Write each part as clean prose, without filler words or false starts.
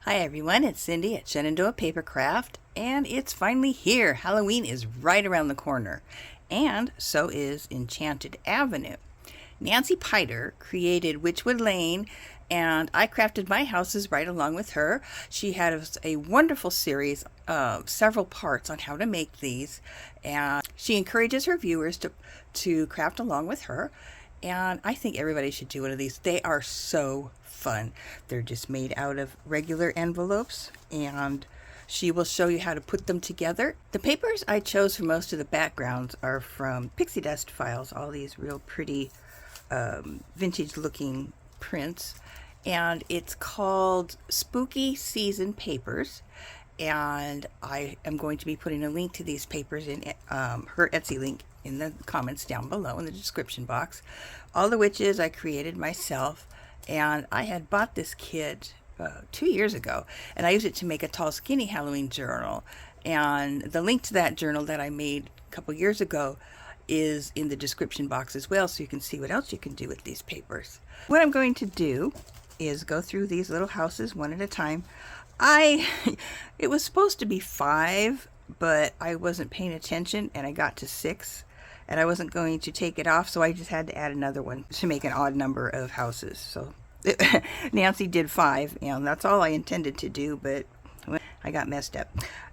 Hi everyone, it's Cindy at Shenandoah Papercraft, and it's finally here. Halloween is right around the corner, and so is Enchanted Avenue. Nancy Piter created Witchwood Lane, and I crafted my houses right along with her. She had a wonderful series of several parts on how to make these, and she encourages her viewers to craft along with her. And I think everybody should do one of these. They are so fun. They're just made out of regular envelopes, and she will show you how to put them together. The papers I chose for most of the backgrounds are from pixie dust files, all these real pretty vintage looking prints, and it's called Spooky Season Papers. And I am going to be putting a link to these papers in her Etsy link in the comments down below in the description box. All the witches I created myself, and I had bought this kit 2 years ago, and I used it to make a tall skinny Halloween journal, and the link to that journal that I made a couple years ago is in the description box as well, so you can see what else you can do with these papers. What I'm going to do is go through these little houses one at a time. It was supposed to be 5, but I wasn't paying attention and I got to 6, and I wasn't going to take it off, so I just had to add another one to make an odd number of houses. So Nancy did 5, and that's all I intended to do, but I got messed up.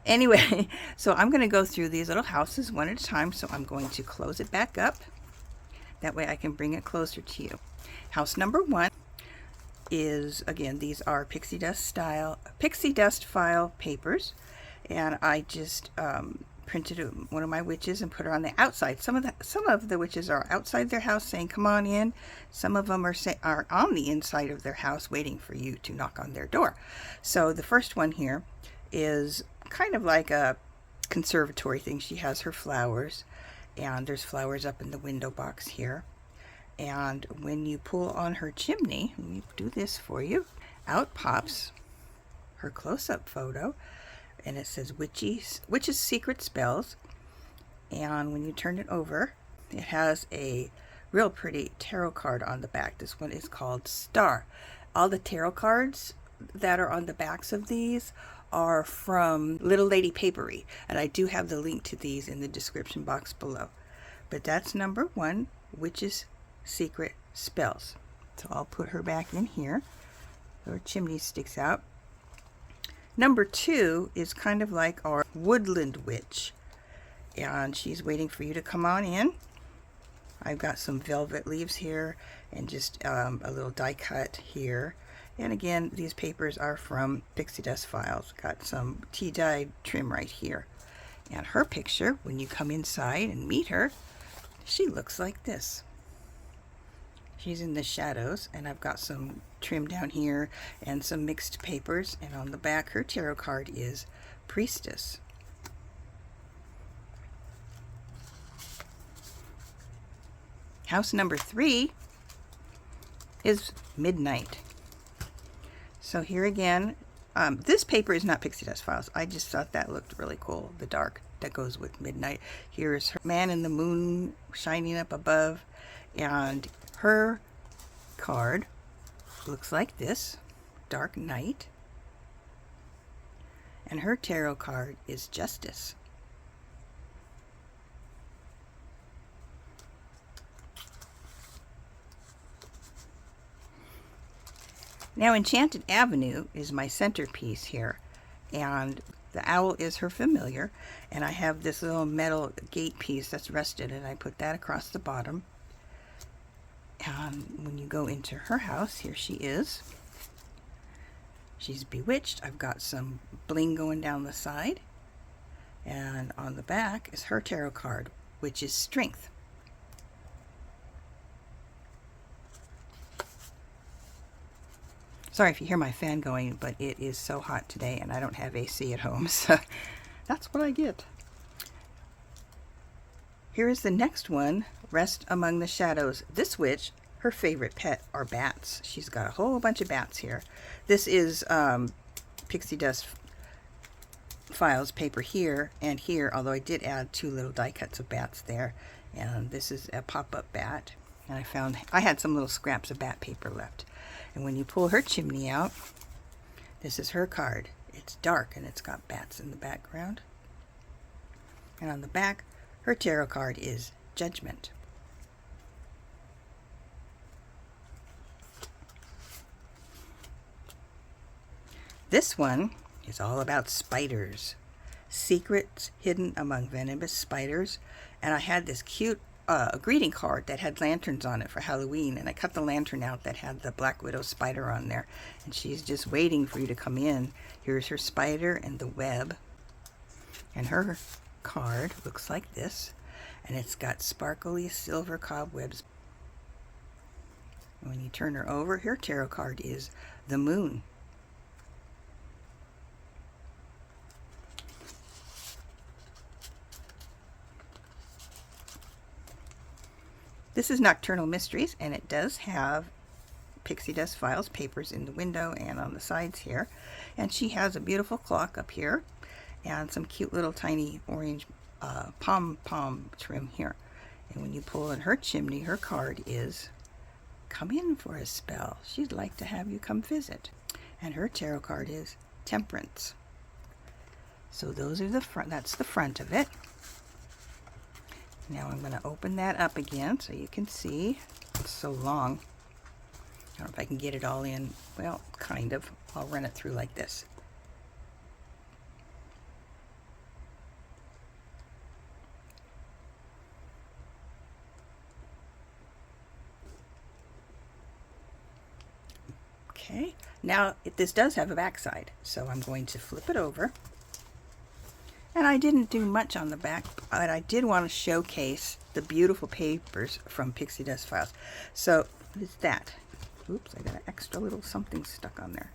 Anyway, so I'm going to go through these little houses one at a time, so I'm going to close it back up. That way I can bring it closer to you. House number 1 is, again, these are pixie dust file papers, and I just printed one of my witches and put her on the outside. Some of the witches are outside their house saying come on in. Some of them are on the inside of their house waiting for you to knock on their door. So the first one here is kind of like a conservatory thing. She has her flowers, and there's flowers up in the window box here. And when you pull on her chimney, let me do this for you, out pops her close-up photo, and it says Witch's Secret Spells. And when you turn it over, it has a real pretty tarot card on the back. This one is called Star. All the tarot cards that are on the backs of these are from Little Lady Paperie, and I do have the link to these in the description box below. But that's number 1, Witch's Secret Spells. So I'll put her back in here. Her chimney sticks out. Number 2 is kind of like our Woodland Witch, and she's waiting for you to come on in. I've got some velvet leaves here and just a little die cut here. And again, these papers are from pixie dust files. Got some tea dyed trim right here. And her picture, when you come inside and meet her, she looks like this. She's in the shadows, and I've got some trim down here and some mixed papers, and on the back her tarot card is Priestess. House number 3 is Midnight. So here again, this paper is not pixie dust files. I just thought that looked really cool, the dark that goes with Midnight. Here's her man in the moon shining up above, and her card looks like this, Dark Night, and her tarot card is Justice. Now Enchanted Avenue is my centerpiece here, and the owl is her familiar, and I have this little metal gate piece that's rusted, and I put that across the bottom. And when you go into her house, here she is. She's bewitched. I've got some bling going down the side, and on the back is her tarot card, which is Strength. Sorry if you hear my fan going, but it is so hot today and I don't have AC at home, so that's what I get. Here is the next one, Rest Among the Shadows. This witch, her favorite pet are bats. She's got a whole bunch of bats here. This is pixie dust files paper here and here, although I did add 2 little die cuts of bats there. And this is a pop-up bat. And I had some little scraps of bat paper left. And when you pull her chimney out, This is her card. It's dark and it's got bats in the background. And on the back, her tarot card is Judgment. This one is all about spiders. Secrets hidden among venomous spiders. And I had this cute greeting card that had lanterns on it for Halloween, and I cut the lantern out that had the Black Widow spider on there, and she's just waiting for you to come in. Here's her spider and the web, and her card looks like this, and it's got sparkly silver cobwebs. And when you turn her over, her tarot card is the Moon. This is Nocturnal Mysteries, and it does have Pixie Dust Files papers in the window and on the sides here. And she has a beautiful clock up here and some cute little tiny orange pom-pom trim here. And when you pull in her chimney, her card is Come in for a spell. She'd like to have you come visit. And her tarot card is Temperance. So those are the front. That's the front of it. Now I'm going to open that up again so you can see. It's so long. I don't know if I can get it all in. Well, kind of. I'll run it through like this. Okay. Now, this does have a back side, so I'm going to flip it over. And I didn't do much on the back, but I did want to showcase the beautiful papers from Pixie Dust Files. So, what is that? Oops, I got an extra little something stuck on there.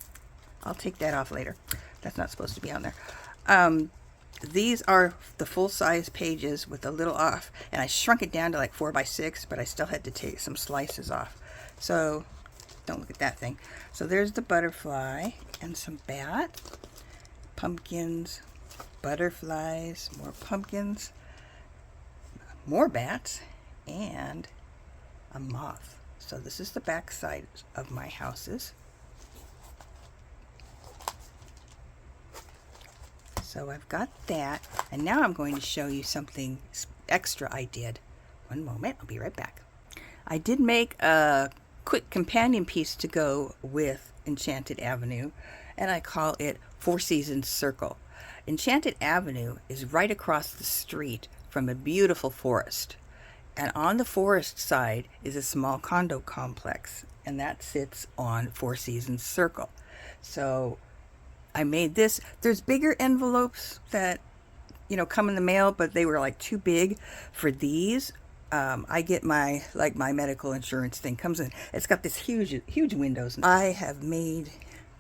I'll take that off later. That's not supposed to be on there. These are the full-size pages with a little off, and I shrunk it down to like 4 by 6, but I still had to take some slices off. So, don't look at that thing. So there's the butterfly and some bat, pumpkins, butterflies, more pumpkins, more bats, and a moth. So this is the back side of my houses. So I've got that, and now I'm going to show you something extra I did. One moment, I'll be right back. I did make a quick companion piece to go with Enchanted Avenue, and I call it Four Seasons Circle. Enchanted Avenue is right across the street from a beautiful forest, and on the forest side is a small condo complex, and that sits on Four Seasons Circle. So I made this. There's bigger envelopes that come in the mail, but they were like too big for these. I get my medical insurance thing comes in. It's got this huge windows. I have made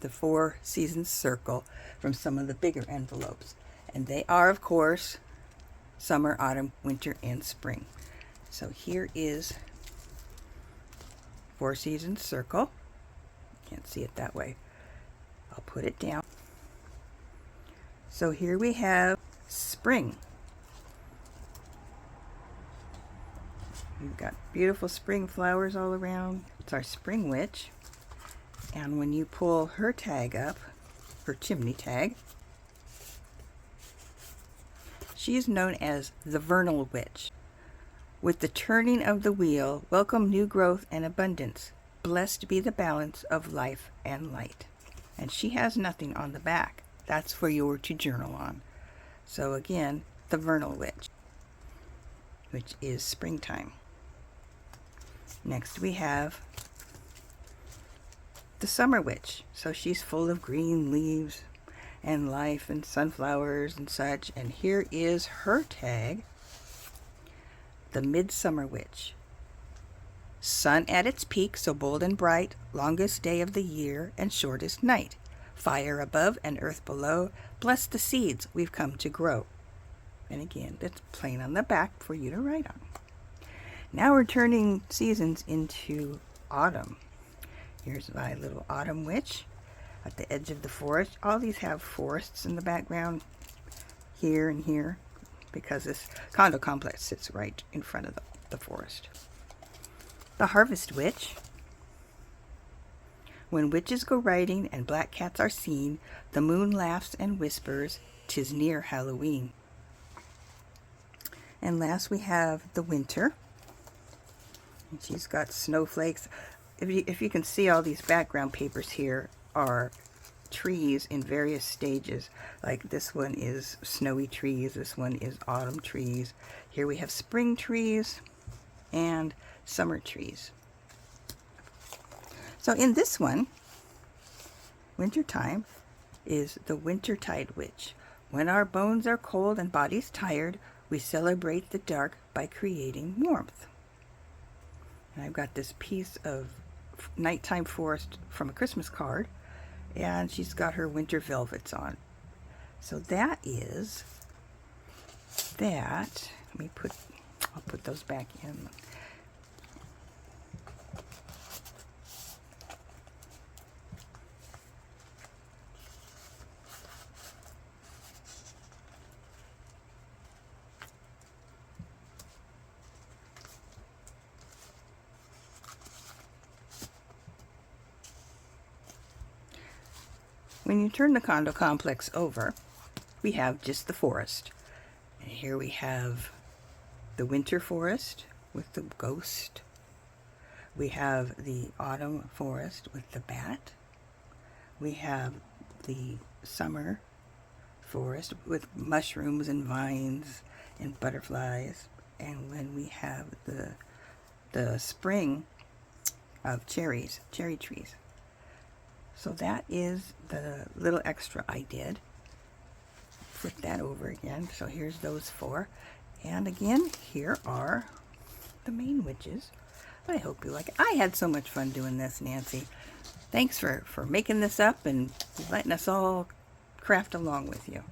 the Four Seasons Circle from some of the bigger envelopes, and they are, of course, summer, autumn, winter, and spring. So here is Four Seasons Circle. Can't see it that way. I'll put it down. So here we have spring. We've got beautiful spring flowers all around. It's our spring witch. And when you pull her tag up, her chimney tag, she is known as the vernal witch. With the turning of the wheel, welcome new growth and abundance. Blessed be the balance of life and light. And she has nothing on the back. That's for you to journal on. So again, the vernal witch, which is springtime. Next we have the summer witch. So she's full of green leaves and life and sunflowers and such. And here is her tag, the midsummer witch. Sun at its peak, so bold and bright, longest day of the year and shortest night. Fire above and earth below, bless the seeds we've come to grow. And again, that's plain on the back for you to write on. Now we're turning seasons into autumn. Here's my little autumn witch at the edge of the forest. All these have forests in the background here and here because this condo complex sits right in front of the forest. The harvest witch When witches go riding and black cats are seen, the moon laughs and whispers, 'tis near Halloween. And last we have the winter. And she's got snowflakes. If you can see, all these background papers here are trees in various stages. Like this one is snowy trees, this one is autumn trees. Here we have spring trees and summer trees. So in this one, wintertime is the Wintertide Witch. When our bones are cold and bodies tired, we celebrate the dark by creating warmth. And I've got this piece of nighttime forest from a Christmas card, and she's got her winter velvets on. So that is that. I'll put those back in. When you turn the condo complex over, we have just the forest. And here we have the winter forest with the ghost. We have the autumn forest with the bat. We have the summer forest with mushrooms and vines and butterflies. And then we have the spring of cherry trees. So that is the little extra I did. Flip that over again. So here's those four. And again, here are the main witches. I hope you like it. I had so much fun doing this, Nancy. Thanks for making this up and letting us all craft along with you.